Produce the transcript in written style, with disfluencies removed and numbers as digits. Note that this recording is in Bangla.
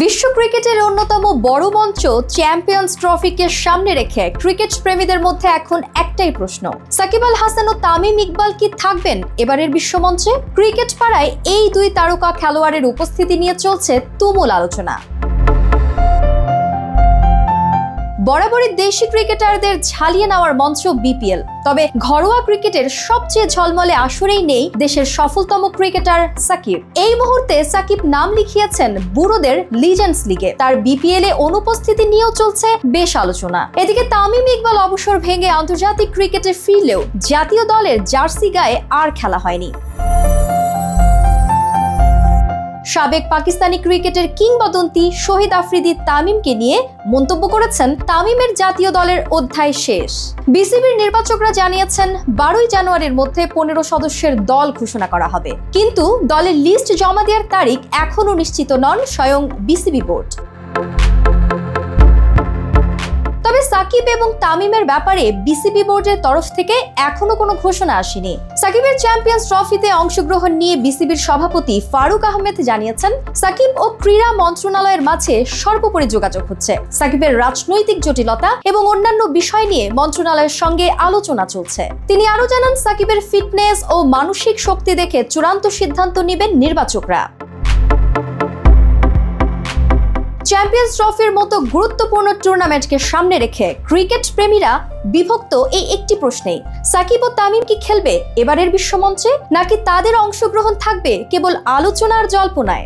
বিশ্ব ক্রিকেটের অন্যতম বড় মঞ্চ চ্যাম্পিয়ন্স ট্রফিকে সামনে রেখে ক্রিকেট প্রেমীদের মধ্যে এখন একটাই প্রশ্ন, সাকিব আল হাসান ও তামিম ইকবাল কি থাকবেন এবারের বিশ্বমঞ্চে? ক্রিকেট পাড়ায় এই দুই তারকা খেলোয়াড়ের উপস্থিতি নিয়ে চলছে তুমুল আলোচনা। বরাবরই দেশি ক্রিকেটারদের ঝালিয়ে নেওয়ার মঞ্চ বিপিএল, তবে ঘরোয়া ক্রিকেটের সবচেয়ে ঝলমলে আসরেই নেই দেশের সফলতম ক্রিকেটার সাকিব। এই মুহূর্তে সাকিব নাম লিখিয়েছেন বুড়োদের লিজেন্ডস লিগে। তার বিপিএল এ অনুপস্থিতি নিয়েও চলছে বেশ আলোচনা। এদিকে তামিম ইকবাল অবসর ভেঙে আন্তর্জাতিক ক্রিকেটে ফিরলেও জাতীয় দলের জার্সি গায়ে আর খেলা হয়নি। সাবেক পাকিস্তানি ক্রিকেটের কিংবদন্তি শহীদ আফ্রিদি তামিমকে নিয়ে মন্তব্য করেছেন, তামিমের জাতীয় দলের অধ্যায় শেষ। বিসিবির নির্বাচকরা জানিয়েছেন 12ই জানুয়ারির মধ্যে 15 সদস্যের দল ঘোষণা করা হবে, কিন্তু দলের লিস্ট জমা দেওয়ার তারিখ এখনও নিশ্চিত নন স্বয়ং বিসিবি বোর্ড। তবে সাকিব এবং তামিমের ব্যাপারে বিসিবি বোর্ডের তরফ থেকে এখনো কোনো ঘোষণা আসেনি। সাকিবের চ্যাম্পিয়ন্স ট্রফিতে অংশগ্রহণ নিয়ে বিসিবির সভাপতি ফারুক আহমেদ জানিয়েছেন, সাকিব ও ক্রীড়া মন্ত্রণালয়ের মাঝে সর্বোপরি যোগাযোগ হচ্ছে। সাকিবের রাজনৈতিক জটিলতা এবং অন্যান্য বিষয় নিয়ে মন্ত্রণালয়ের সঙ্গে আলোচনা চলছে। তিনি আরো জানান, সাকিবের ফিটনেস ও মানসিক শক্তি দেখে চূড়ান্ত সিদ্ধান্ত নেবেন নির্বাচকরা। চ্যাম্পিয়ন্স ট্রফির মতো গুরুত্বপূর্ণ টুর্নামেন্টকে সামনে রেখে ক্রিকেট প্রেমীরা বিভক্ত এই একটি প্রশ্নেই, সাকিব ও তামিম কি খেলবে এবারের বিশ্বমঞ্চে, নাকি তাদের অংশগ্রহণ থাকবে কেবল আলোচনার জল্পনায়?